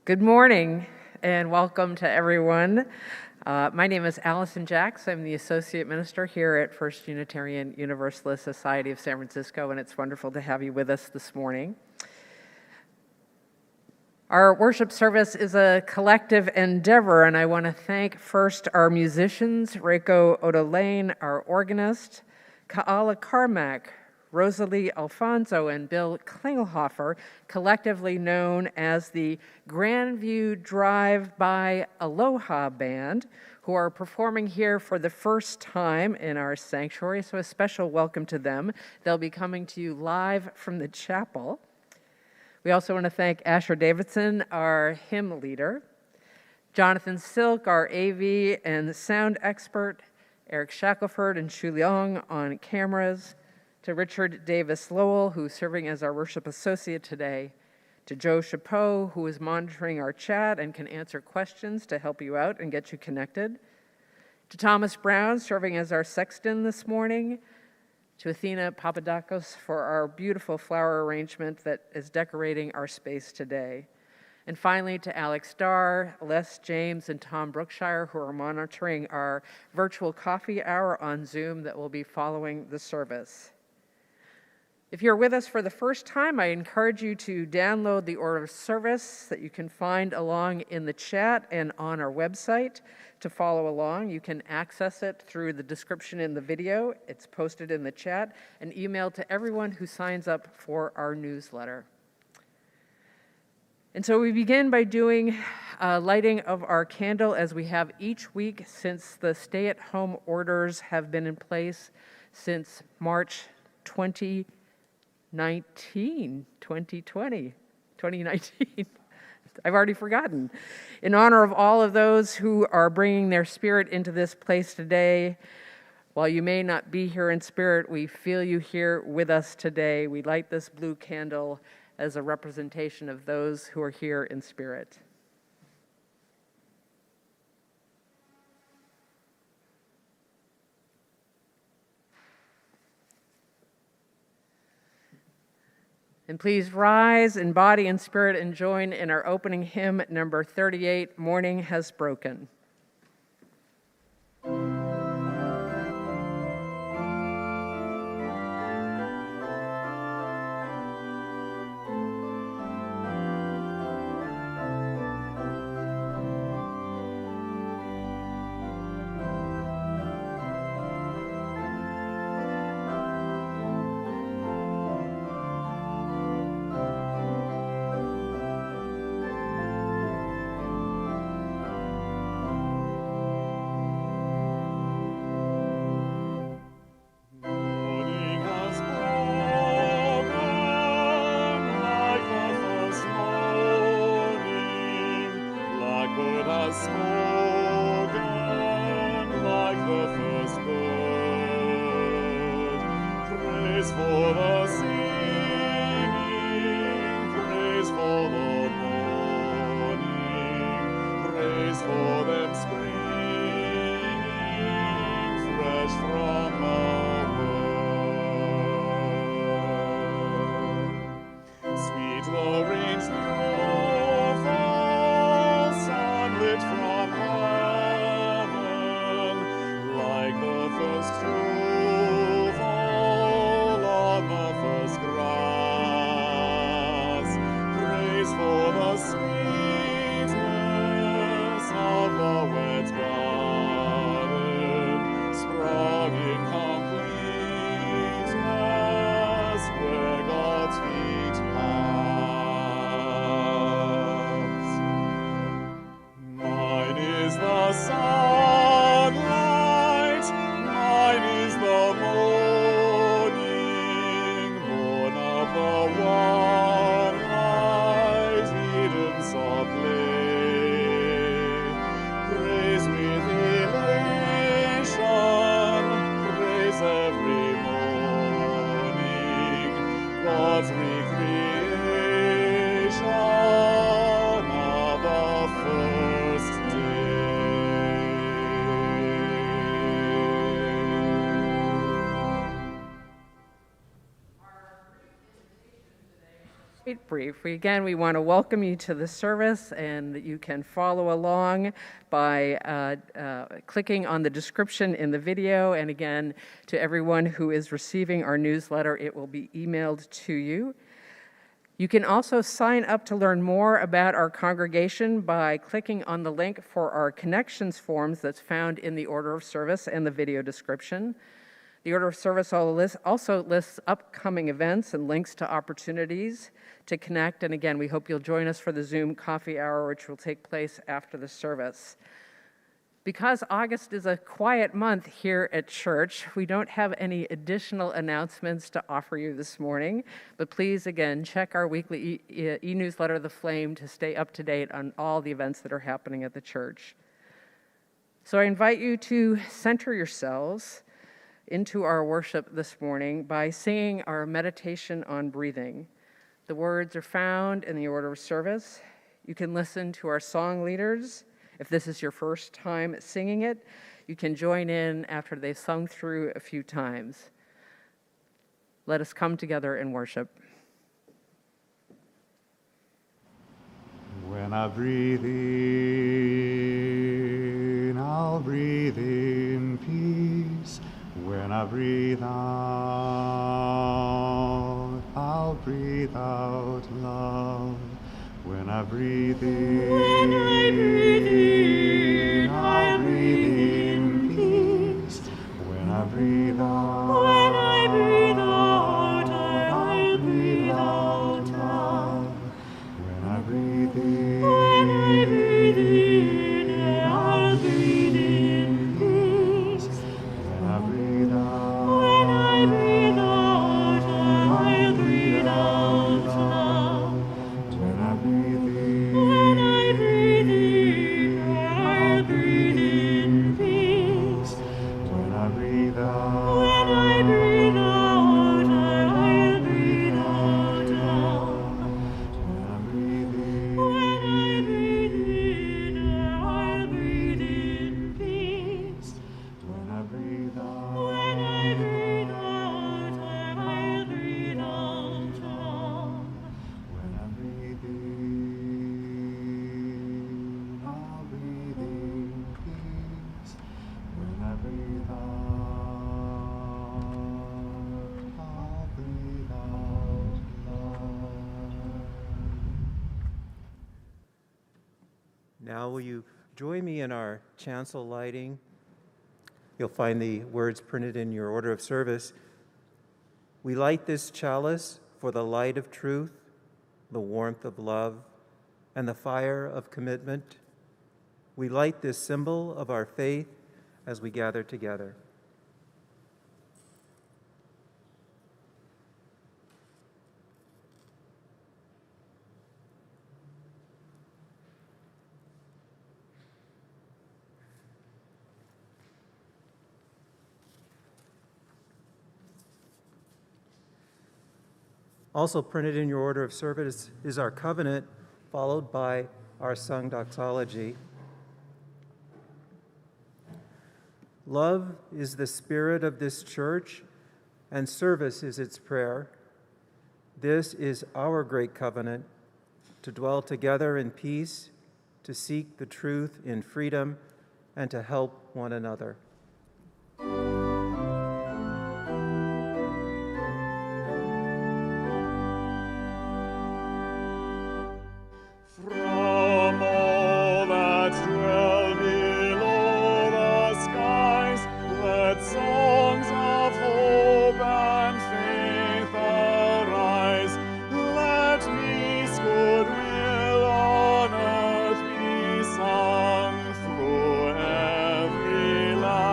Good morning and welcome to everyone. My name is Alyson Jacks. I'm the Associate Minister here at First Unitarian Universalist Society of San Francisco, and it's wonderful to have you with us this morning. Our worship service is a collective endeavor, and I want to thank first our musicians, Reiko Oda Lane, our organist, Carmack, Rosalie Alfonso, and Bill Klingelhoffer, collectively known as the Grandview Driveby Aloha Band, who are performing here for the first time in our sanctuary, so a special welcome to them. They'll be coming to you live from the chapel. We also want to thank Asher Davison, our hymn leader, Jonathan Silk, our AV and sound expert, Eric Shackelford and Shu Leong on cameras, to Richard Davis-Lowell, who's serving as our worship associate today, to Joe Chapeau, who is monitoring our chat and can answer questions to help you out and get you connected, to Thomas Brown, serving as our sexton this morning, to Athena Papadakos for our beautiful flower arrangement that is decorating our space today. And finally, to Alex Starr, Les James, and Tom Brookshire, who are monitoring our virtual coffee hour on Zoom that will be following the service. If you're with us for the first time, I encourage you to download the order of service that you can find along in the chat and on our website to follow along. You can access it through the description in the video. It's posted in the chat and emailed to everyone who signs up for our newsletter. And so we begin by doing lighting of our candle as we have each week since the stay-at-home orders have been in place since March 2019. I've already forgotten. In honor of all of those who are bringing their spirit into this place today, while you may not be here in spirit, we feel you here with us today. We light this blue candle as a representation of those who are here in spirit. And please rise in body and spirit and join in our opening hymn, number 38, Morning Has Broken. Brief. We want to welcome you to the service, and that you can follow along by clicking on the description in the video. And again, to everyone who is receiving our newsletter, it will be emailed to you. You can also sign up to learn more about our congregation by clicking on the link for our connections forms that's found in the order of service and the video description. The order of service also lists upcoming events and links to opportunities to connect. And again, we hope you'll join us for the Zoom coffee hour, which will take place after the service. Because August is a quiet month here at church, we don't have any additional announcements to offer you this morning. But please, again, check our weekly e-newsletter, The Flame, to stay up to date on all the events that are happening at the church. So I invite you to center yourselves into our worship this morning by singing our meditation on breathing. The words are found in the order of service. You can listen to our song leaders. If this is your first time singing it, you can join in after they've sung through a few times. Let us come together in worship. When I breathe in, I'll breathe in peace. When I breathe out, I'll breathe out love. When I breathe in, I'll breathe in peace. When I breathe out, I'll breathe out love. When I breathe in, I'll breathe in peace. When I breathe out, I'll breathe out love. When I breathe in, I'll breathe in peace. When I breathe out, I'll breathe out love. When I breathe in, I'll breathe in peace. When I breathe out, I'll breathe out love. When I breathe in, I'll breathe in peace. When I breathe out, I'll breathe out love. Now will you join me in our chancel lighting? You'll find the words printed in your order of service. We light this chalice for the light of truth, the warmth of love, and the fire of commitment. We light this symbol of our faith as we gather together. Also printed in your order of service is our covenant, followed by our sung doxology. Love is the spirit of this church, and service is its prayer. This is our great covenant, to dwell together in peace, to seek the truth in freedom, and to help one another. Through every land.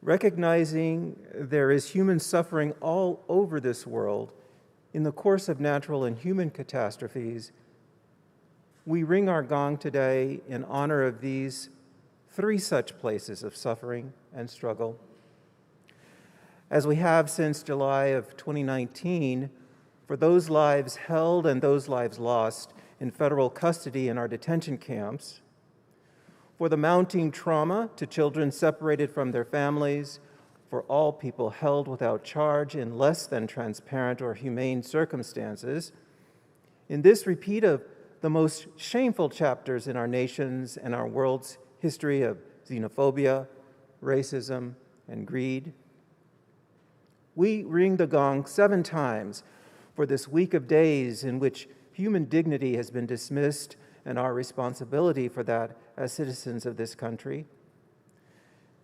recognizing there is human suffering all over this world in the course of natural and human catastrophes, we ring our gong today in honor of these three such places of suffering and struggle. As we have since July of 2019, for those lives held and those lives lost in federal custody in our detention camps, for the mounting trauma to children separated from their families, for all people held without charge in less than transparent or humane circumstances, in this repeat of the most shameful chapters in our nation's and our world's history of xenophobia, racism, and greed, we ring the gong 7 times for this week of days in which human dignity has been dismissed and our responsibility for that as citizens of this country.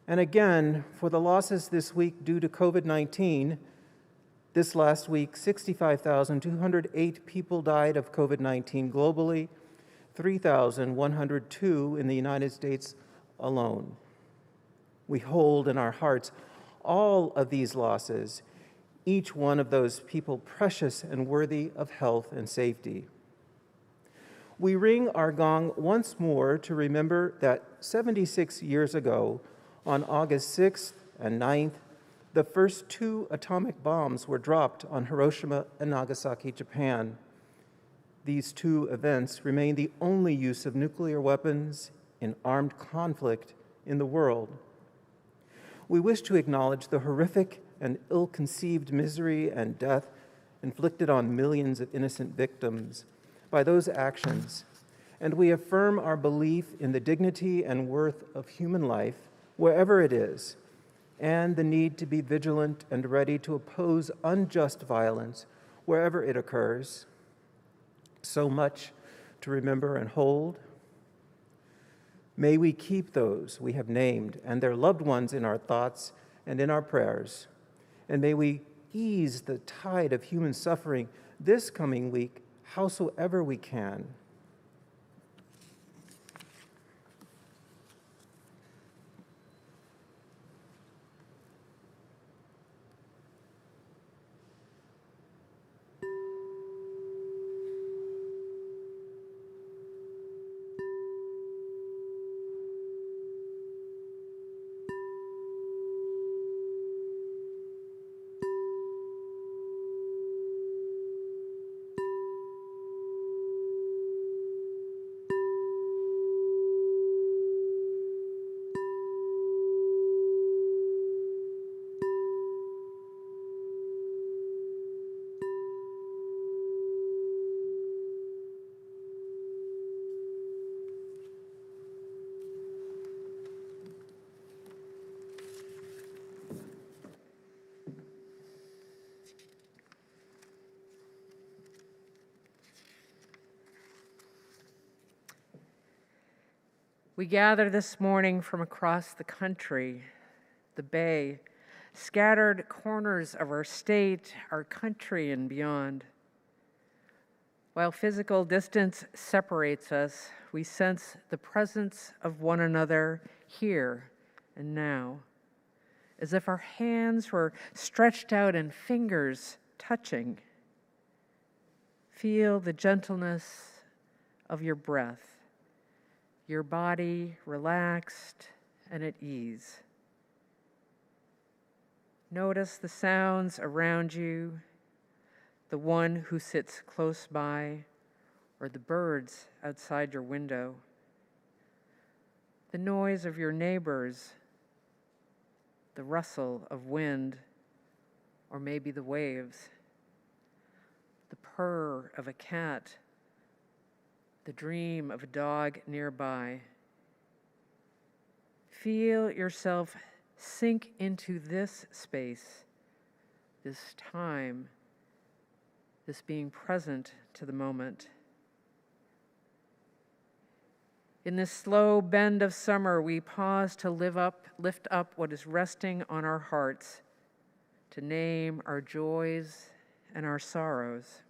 And again, for the losses this week due to COVID-19, this last week, 65,208 people died of COVID-19 globally, 3,102 in the United States alone. We hold in our hearts all of these losses, each one of those people precious and worthy of health and safety. We ring our gong once more to remember that 76 years ago, on August 6th and 9th, the first 2 atomic bombs were dropped on Hiroshima and Nagasaki, Japan. These 2 events remain the only use of nuclear weapons in armed conflict in the world. We wish to acknowledge the horrific and ill-conceived misery and death inflicted on millions of innocent victims by those actions, and we affirm our belief in the dignity and worth of human life, wherever it is, and the need to be vigilant and ready to oppose unjust violence wherever it occurs. So much to remember and hold. May we keep those we have named and their loved ones in our thoughts and in our prayers, and may we ease the tide of human suffering this coming week howsoever we can. We gather this morning from across the country, the Bay, scattered corners of our state, our country, and beyond. While physical distance separates us, we sense the presence of one another here and now, as if our hands were stretched out and fingers touching. Feel the gentleness of your breath, your body relaxed and at ease. Notice the sounds around you, the one who sits close by, or the birds outside your window, the noise of your neighbors, the rustle of wind, or maybe the waves, the purr of a cat, the dream of a dog nearby. Feel yourself sink into this space, this time, this being present to the moment. In this slow bend of summer, we pause to lift up what is resting on our hearts, to name our joys and our sorrows.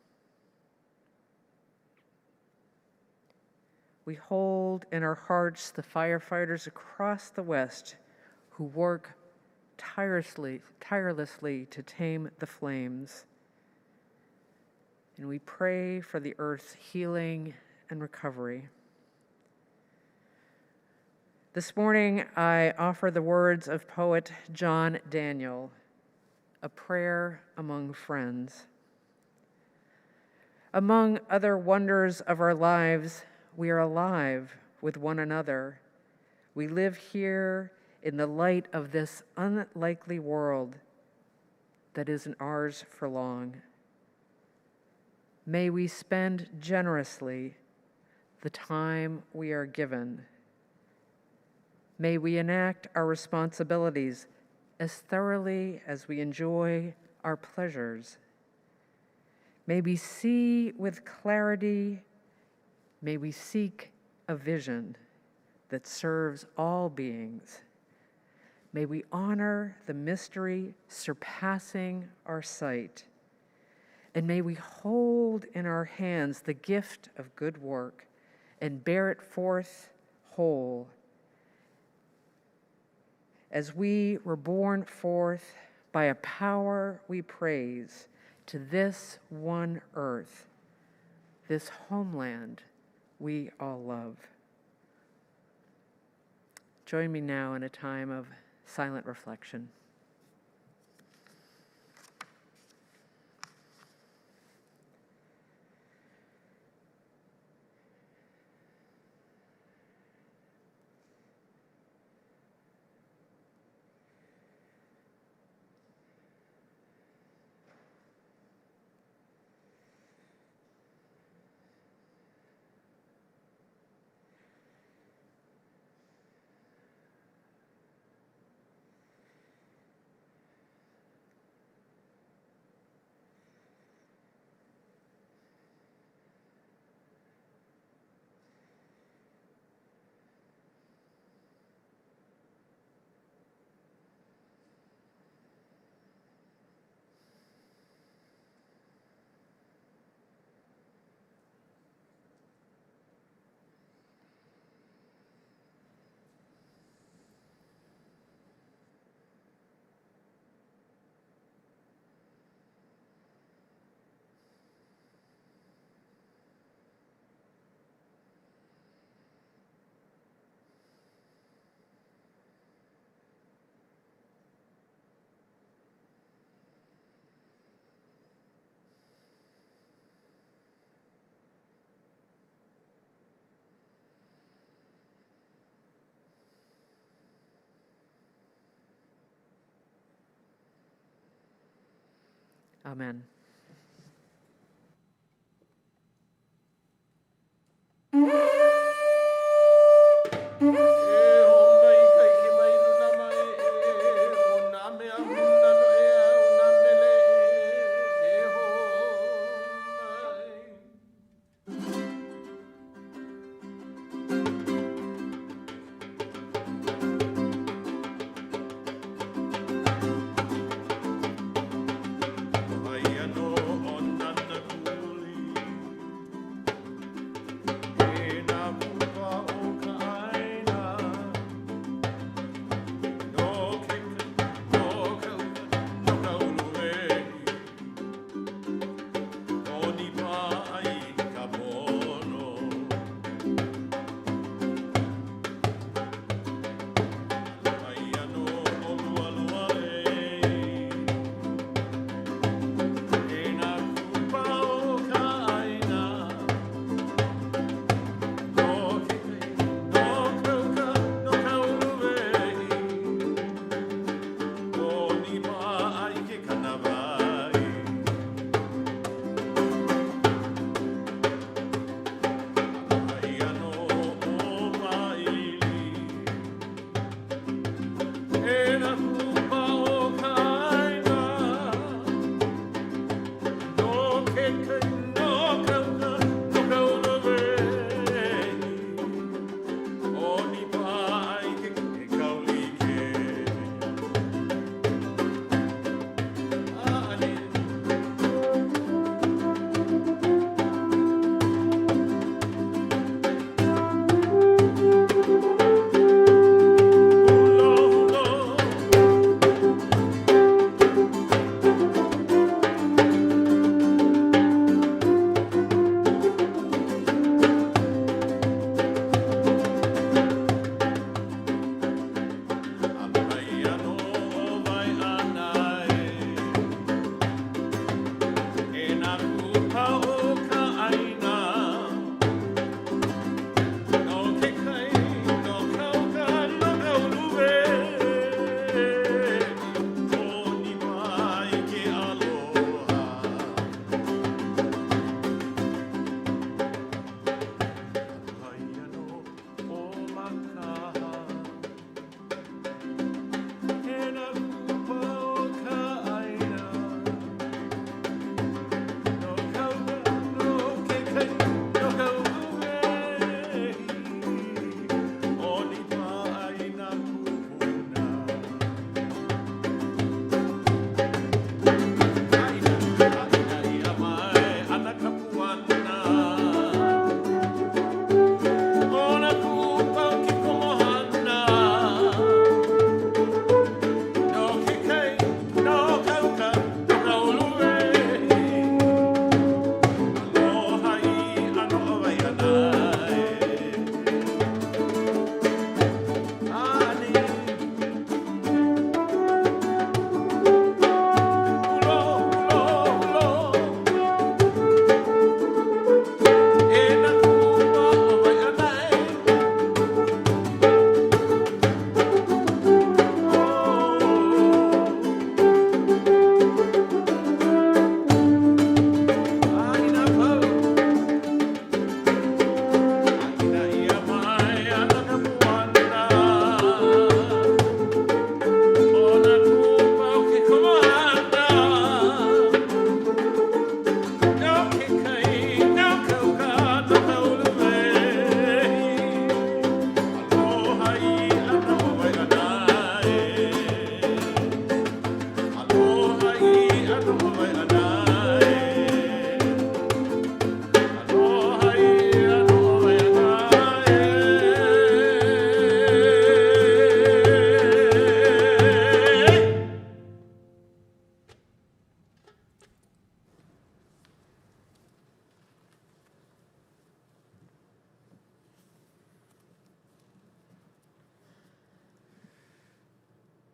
We hold in our hearts the firefighters across the West who work tirelessly to tame the flames. And we pray for the earth's healing and recovery. This morning, I offer the words of poet John Daniel, A Prayer Among Friends. Among other wonders of our lives, we are alive with one another. We live here in the light of this unlikely world that isn't ours for long. May we spend generously the time we are given. May we enact our responsibilities as thoroughly as we enjoy our pleasures. May we see with clarity. May we seek a vision that serves all beings. May we honor the mystery surpassing our sight. And may we hold in our hands the gift of good work and bear it forth whole. As we were born forth by a power we praise to this one earth, this homeland we all love. Join me now in a time of silent reflection. Amen. Ay,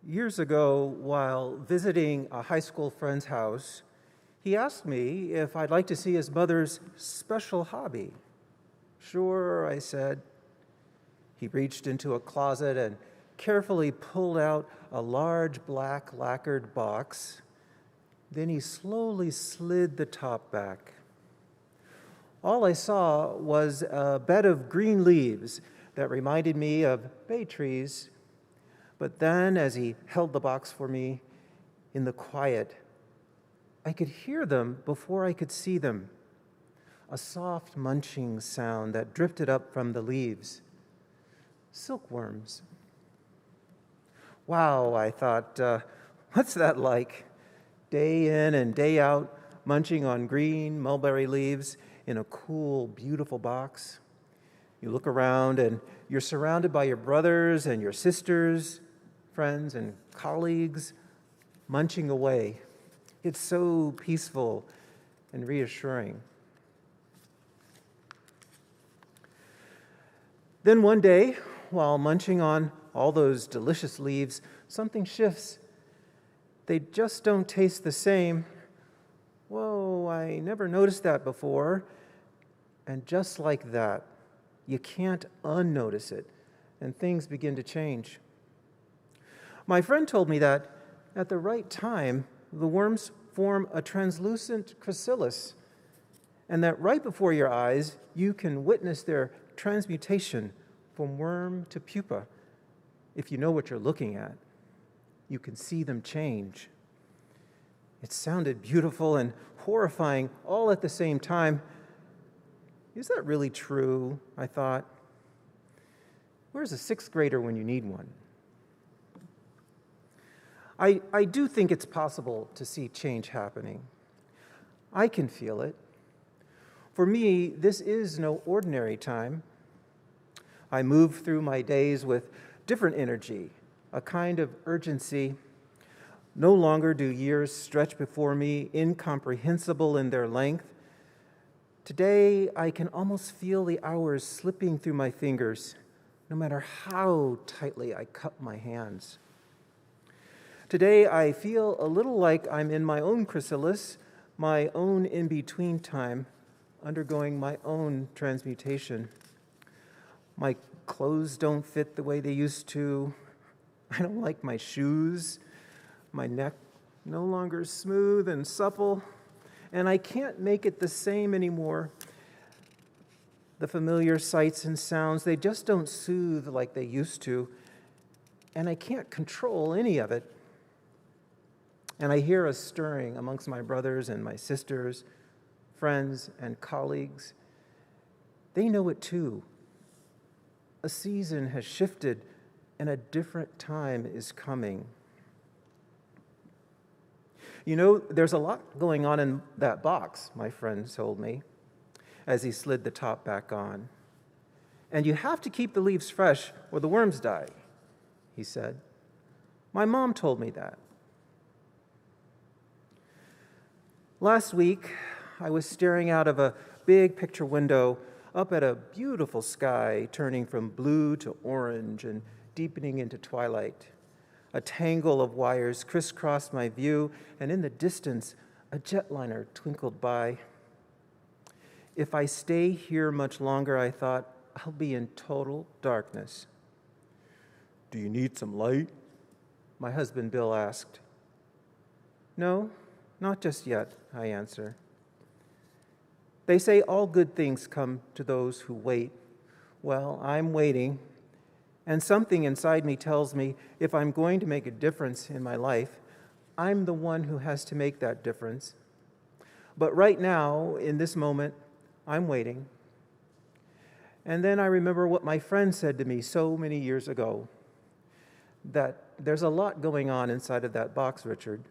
Years ago, while visiting a high school friend's house, he asked me if I'd like to see his mother's special hobby. Sure, I said. He reached into a closet and carefully pulled out a large black lacquered box. Then he slowly slid the top back. All I saw was a bed of green leaves that reminded me of bay trees. But then, as he held the box for me in the quiet, I could hear them before I could see them. A soft munching sound that drifted up from the leaves. Silkworms. Wow, I thought, what's that like? Day in and day out, munching on green mulberry leaves in a cool, beautiful box. You look around and you're surrounded by your brothers and your sisters, friends and colleagues, munching away. It's so peaceful and reassuring. Then one day, while munching on all those delicious leaves, something shifts. They just don't taste the same. Whoa, I never noticed that before. And just like that, you can't unnotice it, and things begin to change. My friend told me that at the right time, the worms form a translucent chrysalis, and that right before your eyes, you can witness their transmutation from worm to pupa. If you know what you're looking at, you can see them change. It sounded beautiful and horrifying all at the same time. Is that really true? I thought. Where's a sixth grader when you need one? I do think it's possible to see change happening. I can feel it. For me, this is no ordinary time. I move through my days with different energy, a kind of urgency. No longer do years stretch before me, incomprehensible in their length. Today, I can almost feel the hours slipping through my fingers, no matter how tightly I cup my hands. Today, I feel a little like I'm in my own chrysalis, my own in-between time, undergoing my own transmutation. My clothes don't fit the way they used to. I don't like my shoes. My neck no longer smooth and supple, and I can't make it the same anymore. The familiar sights and sounds, they just don't soothe like they used to, and I can't control any of it. And I hear a stirring amongst my brothers and my sisters, friends and colleagues. They know it too. A season has shifted and a different time is coming. You know, there's a lot going on in that box, my friend told me, as he slid the top back on. And you have to keep the leaves fresh or the worms die, he said. My mom told me that. Last week, I was staring out of a big picture window up at a beautiful sky turning from blue to orange and deepening into twilight. A tangle of wires crisscrossed my view, and in the distance, a jetliner twinkled by. If I stay here much longer, I thought, I'll be in total darkness. "Do you need some light?" my husband Bill asked. "No, not just yet," I answer. They say all good things come to those who wait. Well, I'm waiting, and something inside me tells me if I'm going to make a difference in my life, I'm the one who has to make that difference. But right now, in this moment, I'm waiting. And then I remember what my friend said to me so many years ago, that there's a lot going on inside of that box, Richard.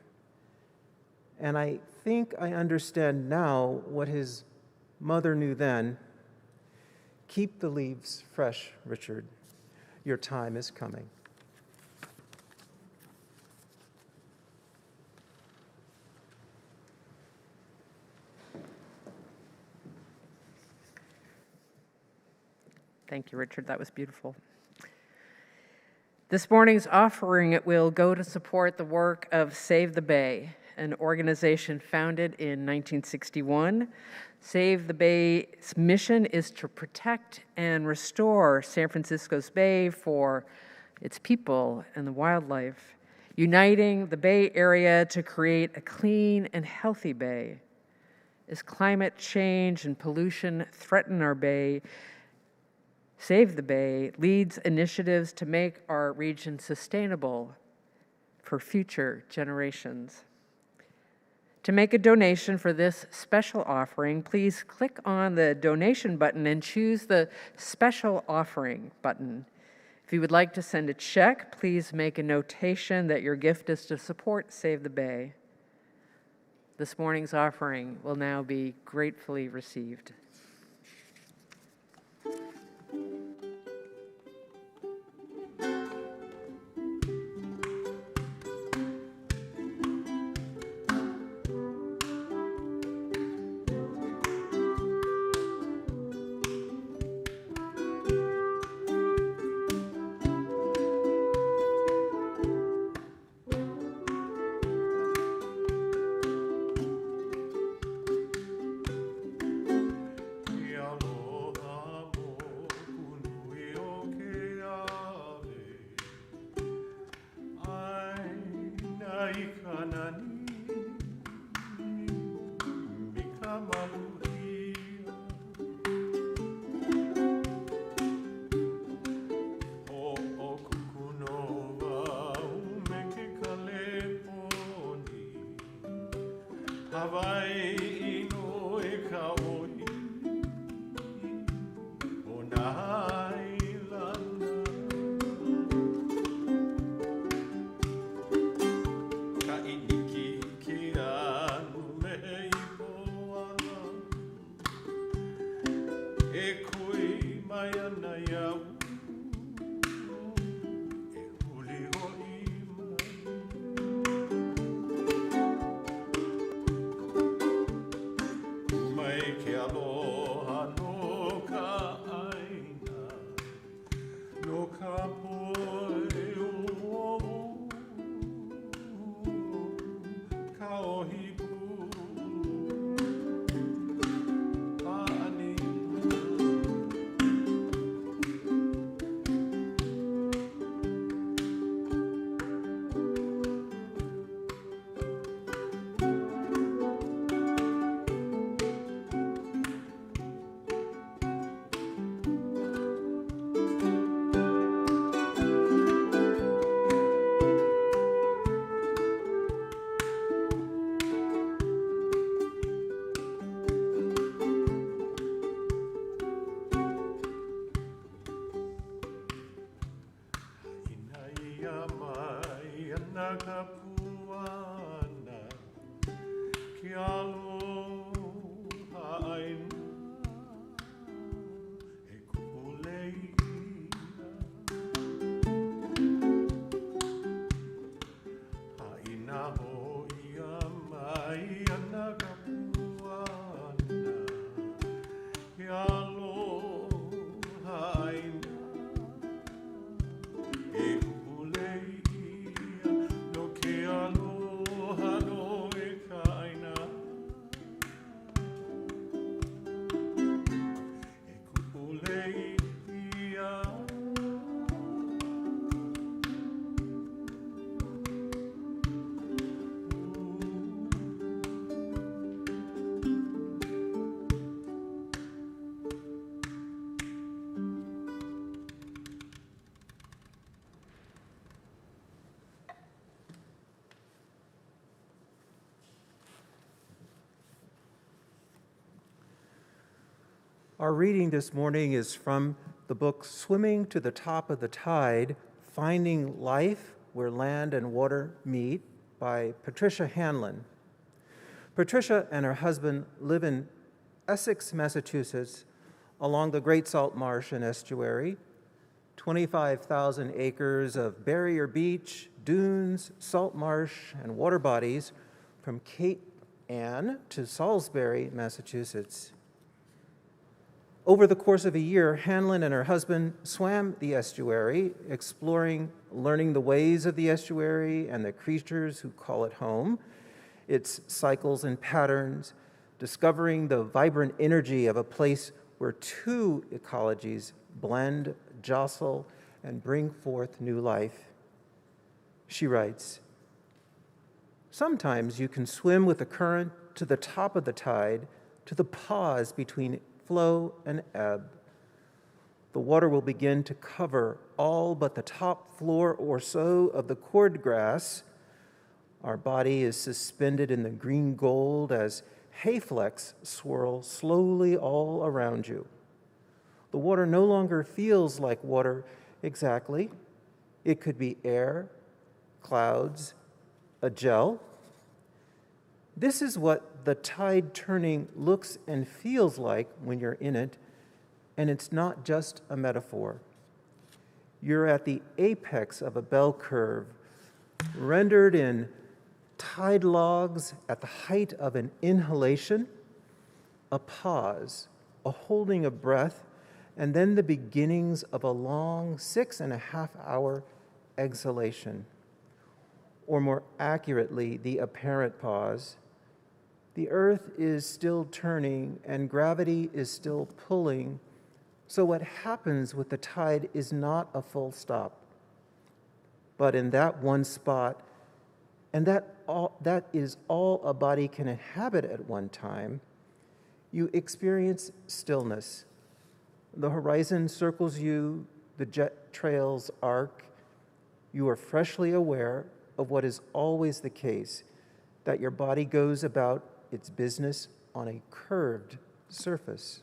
And I think I understand now what his mother knew then. Keep the leaves fresh, Richard. Your time is coming. Thank you, Richard. That was beautiful. This morning's offering will go to support the work of Save the Bay, an organization founded in 1961. Save the Bay's mission is to protect and restore San Francisco's bay for its people and the wildlife, uniting the Bay Area to create a clean and healthy bay. As climate change and pollution threaten our bay, Save the Bay leads initiatives to make our region sustainable for future generations. To make a donation for this special offering, please click on the donation button and choose the special offering button. If you would like to send a check, please make a notation that your gift is to support Save the Bay. This morning's offering will now be gratefully received. Our reading this morning is from the book Swimming to the Top of the Tide, Finding Life Where Land and Water Meet by Patricia Hanlon. Patricia and her husband live in Essex, Massachusetts, along the Great Salt Marsh and Estuary, 25,000 acres of barrier beach, dunes, salt marsh, and water bodies from Cape Ann to Salisbury, Massachusetts. Over the course of a year, Hanlon and her husband swam the estuary, exploring, learning the ways of the estuary and the creatures who call it home, its cycles and patterns, discovering the vibrant energy of a place where two ecologies blend, jostle, and bring forth new life. She writes, "Sometimes you can swim with the current to the top of the tide, to the pause between flow and ebb. The water will begin to cover all but the top floor or so of the cord grass. Our body is suspended in the green gold as hay flecks swirl slowly all around you. The water no longer feels like water exactly. It could be air, clouds, a gel. This is what the tide turning looks and feels like when you're in it, and it's not just a metaphor. You're at the apex of a bell curve, rendered in tide logs at the height of an inhalation, a pause, a holding of breath, and then the beginnings of a long 6.5-hour exhalation. Or more accurately, the apparent pause. The earth is still turning and gravity is still pulling, so what happens with the tide is not a full stop. But in that one spot, and that is all a body can inhabit at one time, you experience stillness. The horizon circles you, the jet trails arc. You are freshly aware of what is always the case, that your body goes about its business on a curved surface.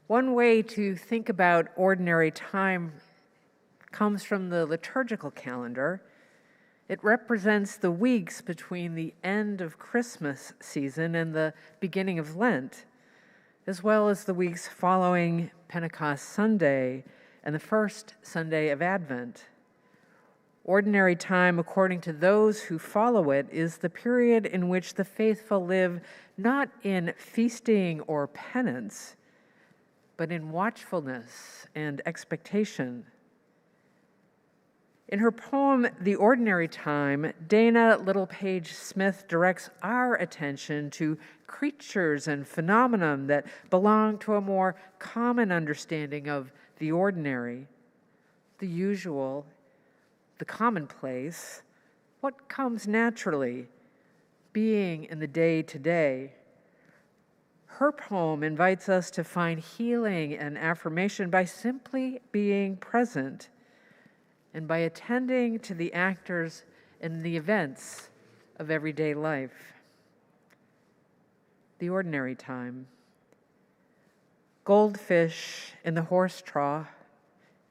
One way to think about ordinary time comes from the liturgical calendar. It represents the weeks between the end of Christmas season and the beginning of Lent, as well as the weeks following Pentecost Sunday and the first Sunday of Advent. Ordinary time, according to those who follow it, is the period in which the faithful live not in feasting or penance, but in watchfulness and expectation. In her poem, The Ordinary Time, Dana Littlepage Smith directs our attention to creatures and phenomena that belong to a more common understanding of the ordinary, the usual, the commonplace, what comes naturally, being in the day-to-day. Her poem invites us to find healing and affirmation by simply being present and by attending to the actors and the events of everyday life. The ordinary time. Goldfish in the horse trough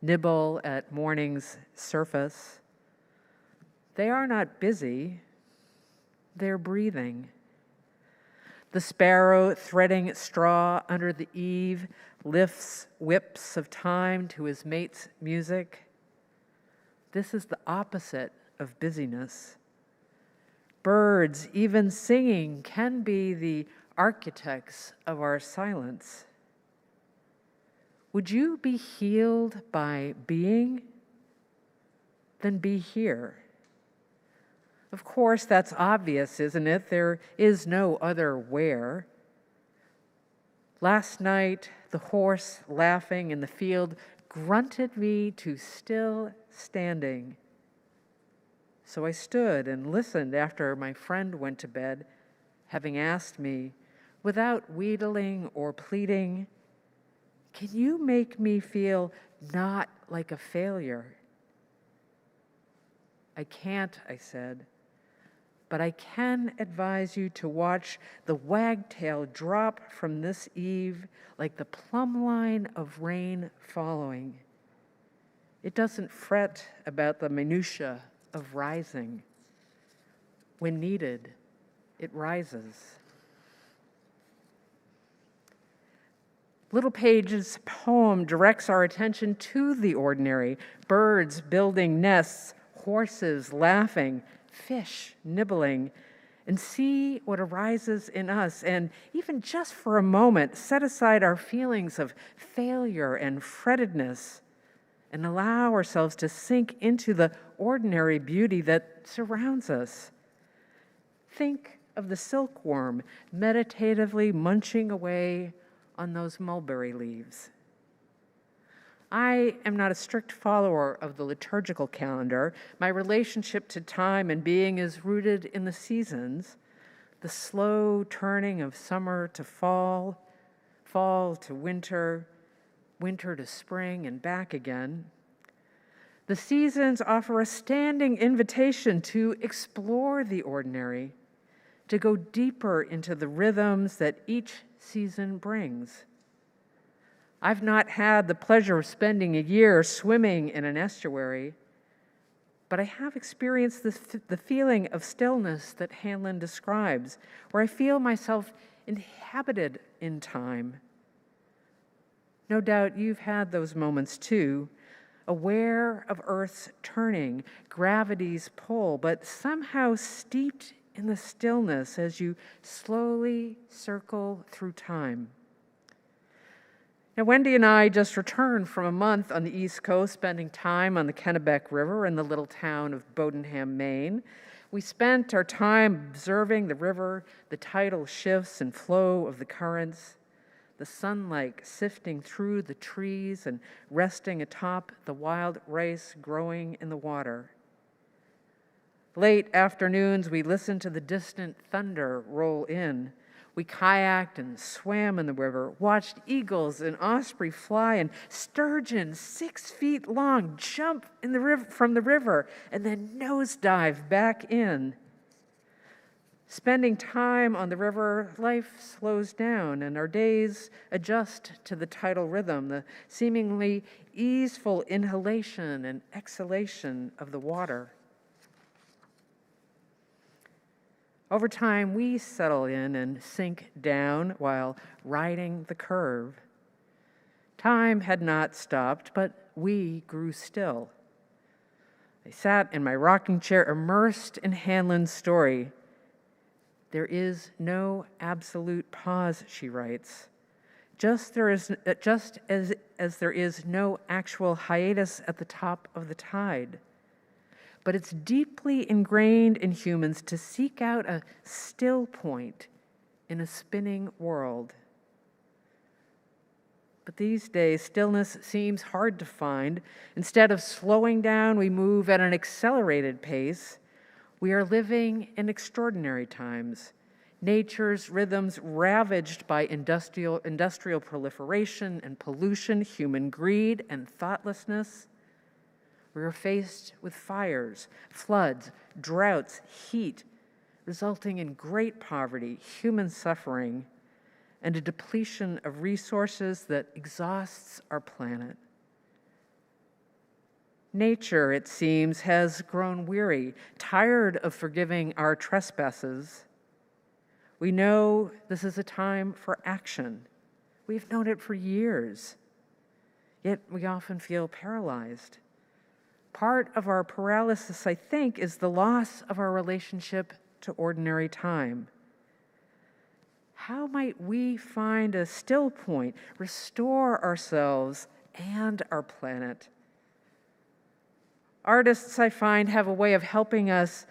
nibble at morning's surface. They are not busy, they're breathing. The sparrow threading straw under the eave lifts whips of time to his mate's music. This is the opposite of busyness. Birds, even singing, can be the architects of our silence. Would you be healed by being? Then be here. Of course, that's obvious, isn't it? There is no other where. Last night, the horse laughing in the field grunted me to still standing. So I stood and listened after my friend went to bed, having asked me, without wheedling or pleading, "Can you make me feel not like a failure?" "I can't," I said, "but I can advise you to watch the wagtail drop from this eave like the plumb line of rain following. It doesn't fret about the minutiae of rising. When needed, it rises." Littlepage's poem directs our attention to the ordinary: birds building nests, horses laughing, fish nibbling, and see what arises in us, and even just for a moment, set aside our feelings of failure and frettedness and allow ourselves to sink into the ordinary beauty that surrounds us. Think of the silkworm meditatively munching away on those mulberry leaves. I am not a strict follower of the liturgical calendar. My relationship to time and being is rooted in the seasons, the slow turning of summer to fall, fall to winter, winter to spring, and back again. The seasons offer a standing invitation to explore the ordinary, to go deeper into the rhythms that each season brings. I've not had the pleasure of spending a year swimming in an estuary, but I have experienced the feeling of stillness that Hanlon describes, where I feel myself inhabited in time. No doubt you've had those moments too, aware of Earth's turning, gravity's pull, but somehow steeped in the stillness as you slowly circle through time. Now, Wendy and I just returned from a month on the East Coast, spending time on the Kennebec River in the little town of Bodenham, Maine. We spent our time observing the river, the tidal shifts and flow of the currents, the sunlight sifting through the trees and resting atop the wild rice growing in the water. Late afternoons, we listened to the distant thunder roll in. We kayaked and swam in the river, watched eagles and osprey fly, and sturgeon 6 feet long jump in the river, from the river and then nosedive back in. Spending time on the river, life slows down and our days adjust to the tidal rhythm, the seemingly easeful inhalation and exhalation of the water. Over time, we settle in and sink down while riding the curve. Time had not stopped, but we grew still. I sat in my rocking chair, immersed in Hanlon's story. There is no absolute pause, she writes. Just as there is no actual hiatus at the top of the tide. But it's deeply ingrained in humans to seek out a still point in a spinning world. But these days, stillness seems hard to find. Instead of slowing down, we move at an accelerated pace. We are living in extraordinary times. Nature's rhythms ravaged by industrial proliferation and pollution, human greed and thoughtlessness. We are faced with fires, floods, droughts, heat, resulting in great poverty, human suffering, and a depletion of resources that exhausts our planet. Nature, it seems, has grown weary, tired of forgiving our trespasses. We know this is a time for action. We've known it for years, yet we often feel paralyzed. Part of our paralysis, I think, is the loss of our relationship to ordinary time. How might we find a still point, restore ourselves and our planet? Artists, I find, have a way of helping us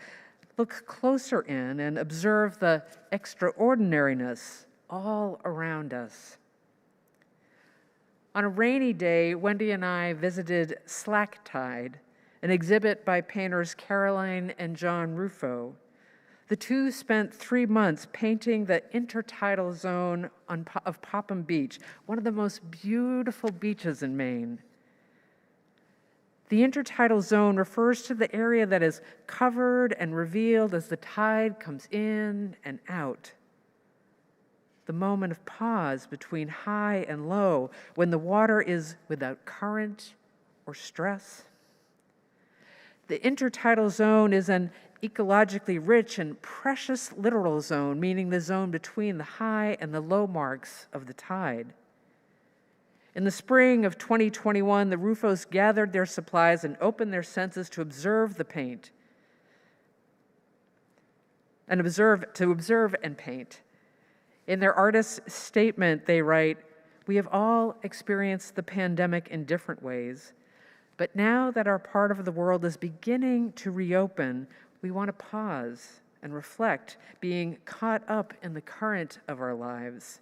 look closer in and observe the extraordinariness all around us. On a rainy day, Wendy and I visited Slack Tide, an exhibit by painters Caroline and John Ruffo. The two spent 3 months painting the intertidal zone of Popham Beach, one of the most beautiful beaches in Maine. The intertidal zone refers to the area that is covered and revealed as the tide comes in and out. The moment of pause between high and low, when the water is without current or stress. The intertidal zone is an ecologically rich and precious littoral zone, meaning the zone between the high and the low marks of the tide. In the spring of 2021, the Ruffos gathered their supplies and opened their senses to observe the paint. And observe and paint. In their artist's statement, they write, "We have all experienced the pandemic in different ways, but now that our part of the world is beginning to reopen, we want to pause and reflect, being caught up in the current of our lives.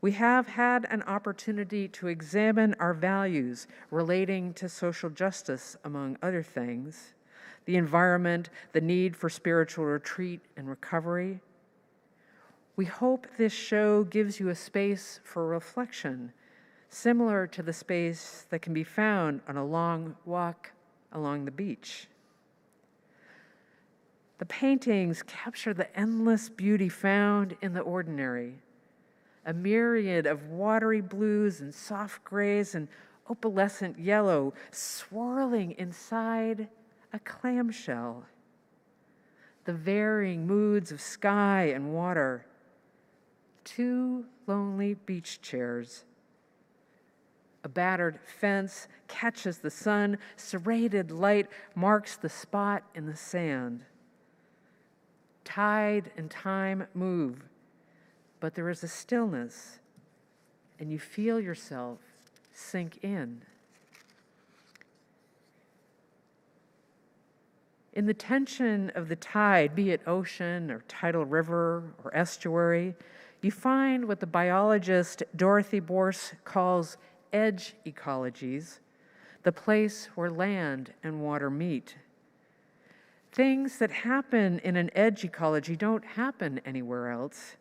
We have had an opportunity to examine our values relating to social justice, among other things, the environment, the need for spiritual retreat and recovery. We hope this show gives you a space for reflection, similar to the space that can be found on a long walk along the beach. The paintings capture the endless beauty found in the ordinary, a myriad of watery blues and soft grays and opalescent yellow swirling inside a clamshell. The varying moods of sky and water. 2 lonely beach chairs. A battered fence catches the sun. Serrated light marks the spot in the sand. Tide and time move, but there is a stillness, and you feel yourself sink in. In the tension of the tide, be it ocean or tidal river or estuary, you find what the biologist Dorothy Borse calls edge ecologies, the place where land and water meet. Things that happen in an edge ecology don't happen anywhere else.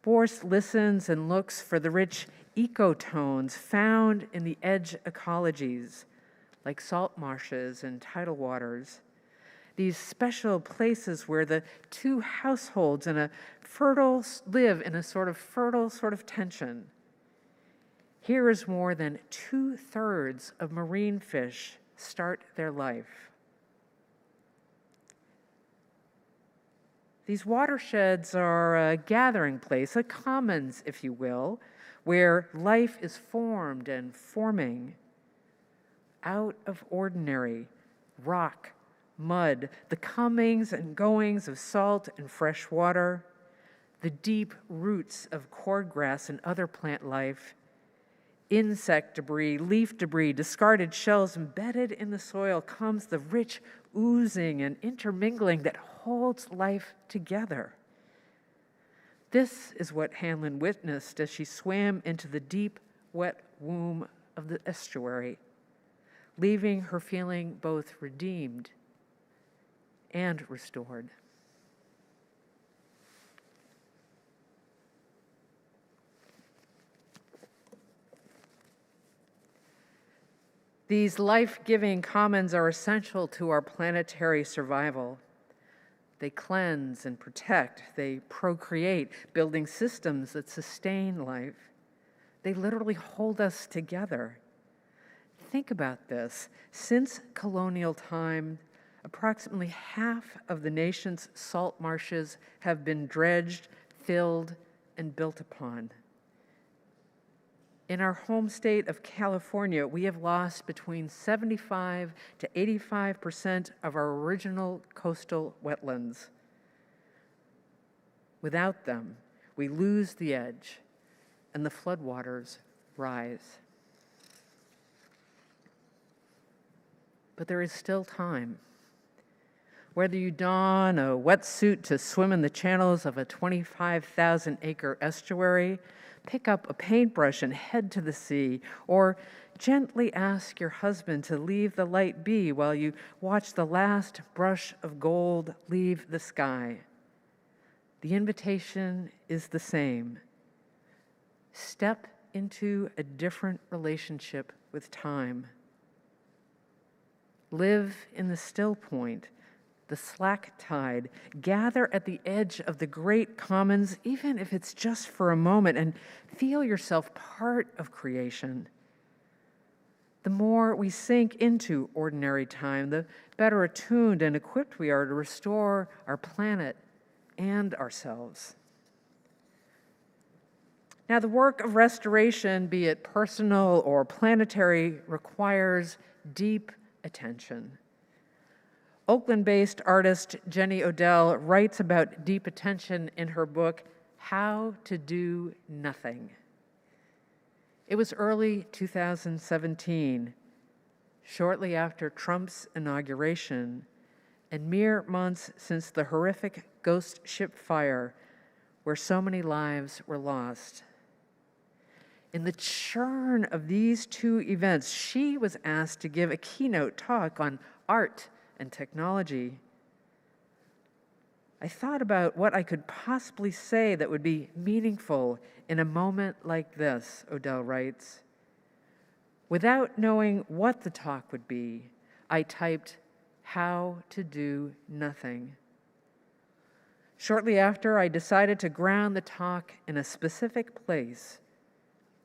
Borse listens and looks for the rich ecotones found in the edge ecologies, like salt marshes and tidal waters. These special places where the 2 households live in a sort of fertile tension. Here is more than 2/3 of marine fish start their life. These watersheds are a gathering place, a commons, if you will, where life is formed and forming. out of ordinary, rock, mud, the comings and goings of salt and fresh water, the deep roots of cordgrass and other plant life, insect debris, leaf debris, discarded shells embedded in the soil, comes the rich oozing and intermingling that holds life together. This is what Hanlon witnessed as she swam into the deep, wet womb of the estuary, leaving her feeling both redeemed and restored. These life-giving commons are essential to our planetary survival. They cleanse and protect. They procreate, building systems that sustain life. They literally hold us together. Think about this. Since colonial time, approximately half of the nation's salt marshes have been dredged, filled, and built upon. In our home state of California, we have lost between 75 to 85% of our original coastal wetlands. Without them, we lose the edge and the floodwaters rise. But there is still time. Whether you don a wetsuit to swim in the channels of a 25,000-acre estuary, pick up a paintbrush and head to the sea, or gently ask your husband to leave the light be while you watch the last brush of gold leave the sky. The invitation is the same. Step into a different relationship with time. Live in the still point, the slack tide. Gather at the edge of the great commons, even if it's just for a moment, and feel yourself part of creation. The more we sink into ordinary time, the better attuned and equipped we are to restore our planet and ourselves. Now, the work of restoration, be it personal or planetary, requires deep attention. Oakland-based artist Jenny Odell writes about deep attention in her book, How to Do Nothing. It was early 2017, shortly after Trump's inauguration, and mere months since the horrific ghost ship fire where so many lives were lost. In the churn of these two events, she was asked to give a keynote talk on art and technology. I thought about what I could possibly say that would be meaningful in a moment like this, Odell writes. Without knowing what the talk would be, I typed, how to do nothing. Shortly after, I decided to ground the talk in a specific place,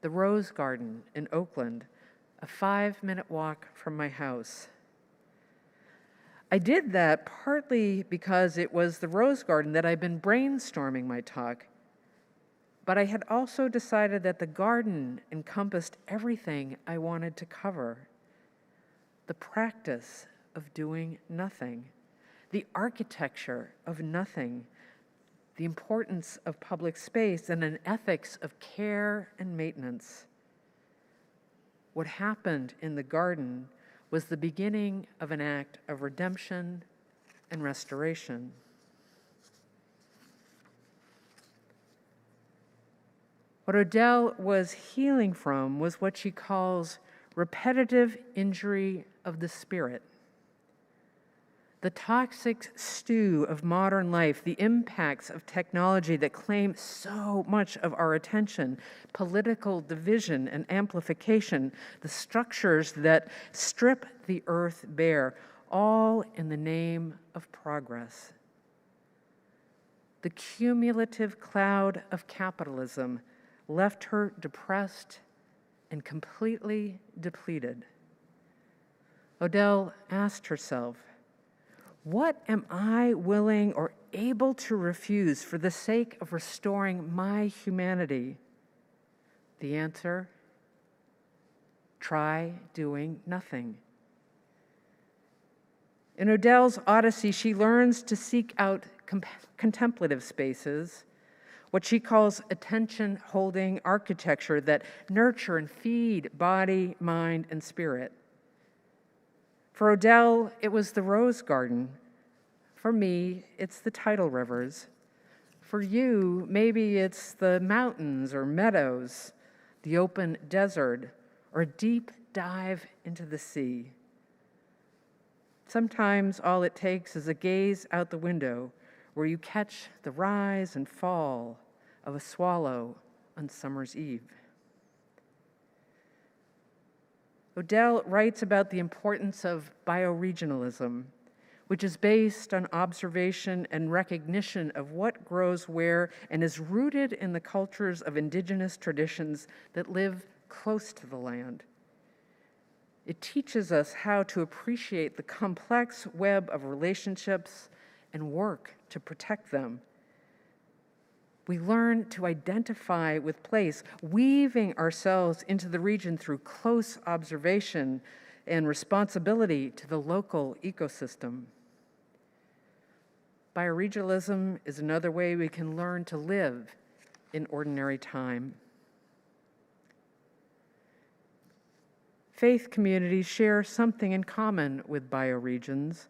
the Rose Garden in Oakland, a 5-minute walk from my house. I did that partly because it was the Rose Garden that I'd been brainstorming my talk, but I had also decided that the garden encompassed everything I wanted to cover. The practice of doing nothing, the architecture of nothing, the importance of public space, and an ethics of care and maintenance. What happened in the garden was the beginning of an act of redemption and restoration. What Odell was healing from was what she calls repetitive injury of the spirit. The toxic stew of modern life, the impacts of technology that claim so much of our attention, political division and amplification, the structures that strip the earth bare, all in the name of progress. The cumulative cloud of capitalism left her depressed and completely depleted. Odell asked herself, what am I willing or able to refuse for the sake of restoring my humanity? The answer, try doing nothing. In Odell's Odyssey, she learns to seek out contemplative spaces, what she calls attention-holding architecture that nurture and feed body, mind, and spirit. For Odell, it was the rose garden. For me, it's the tidal rivers. For you, maybe it's the mountains or meadows, the open desert, or a deep dive into the sea. Sometimes all it takes is a gaze out the window where you catch the rise and fall of a swallow on summer's eve. Odell writes about the importance of bioregionalism, which is based on observation and recognition of what grows where and is rooted in the cultures of indigenous traditions that live close to the land. It teaches us how to appreciate the complex web of relationships and work to protect them. We learn to identify with place, weaving ourselves into the region through close observation and responsibility to the local ecosystem. Bioregionalism is another way we can learn to live in ordinary time. Faith communities share something in common with bioregions.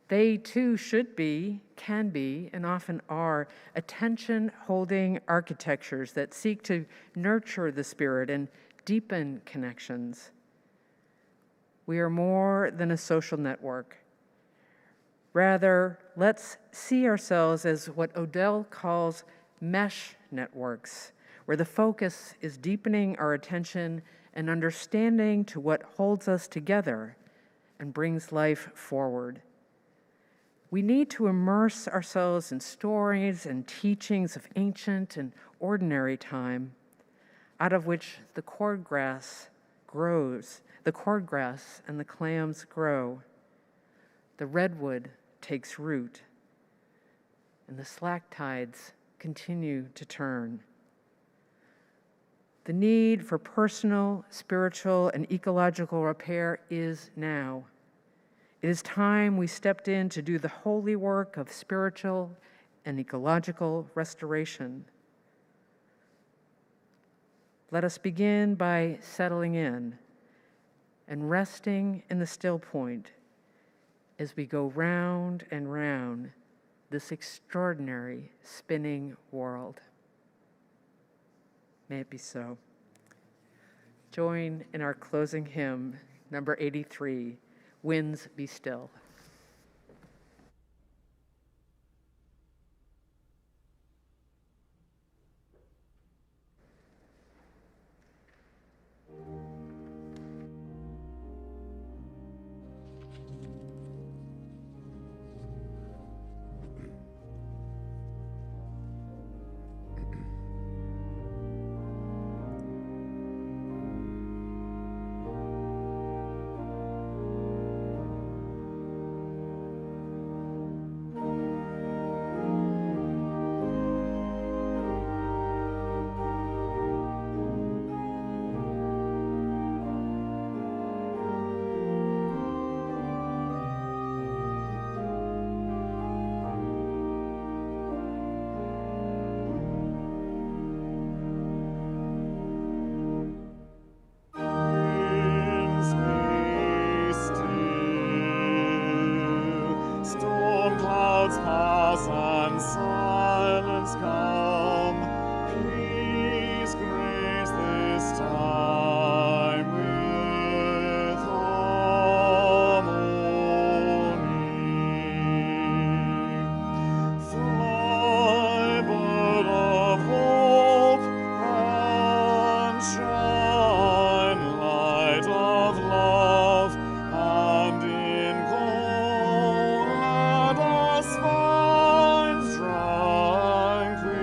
They too should be, can be, and often are attention-holding architectures that seek to nurture the spirit and deepen connections. We are more than a social network. Rather, let's see ourselves as what Odell calls mesh networks, where the focus is deepening our attention and understanding to what holds us together and brings life forward. We need to immerse ourselves in stories and teachings of ancient and ordinary time, out of which the cordgrass grows, the cordgrass and the clams grow, the redwood takes root, and the slack tides continue to turn. The need for personal, spiritual, and ecological repair is now. It is time we stepped in to do the holy work of spiritual and ecological restoration. Let us begin by settling in and resting in the still point as we go round and round this extraordinary spinning world. May it be so. Join in our closing hymn, number 83, Winds Be Still. Find strength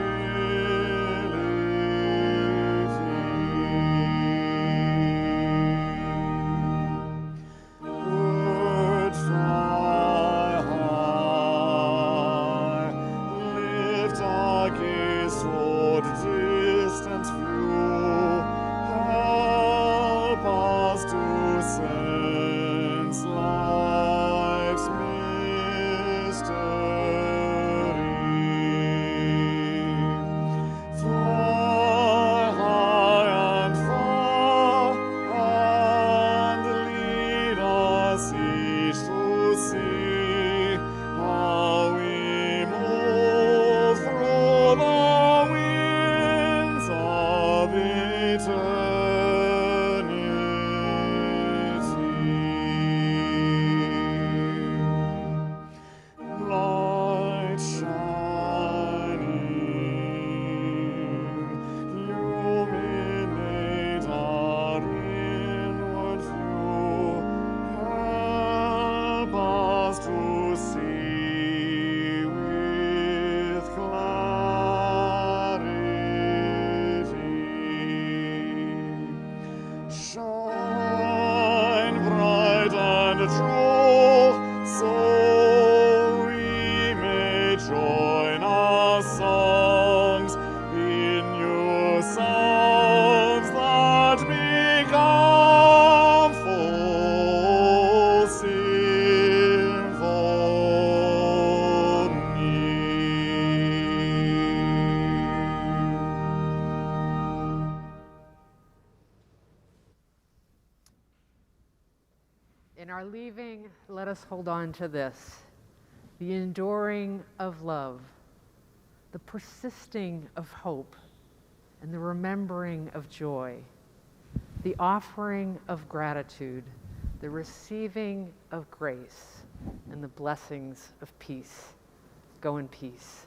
In our leaving, let us hold on to this: the enduring of love, the persisting of hope, and the remembering of joy, the offering of gratitude, the receiving of grace, and the blessings of peace. Go in peace.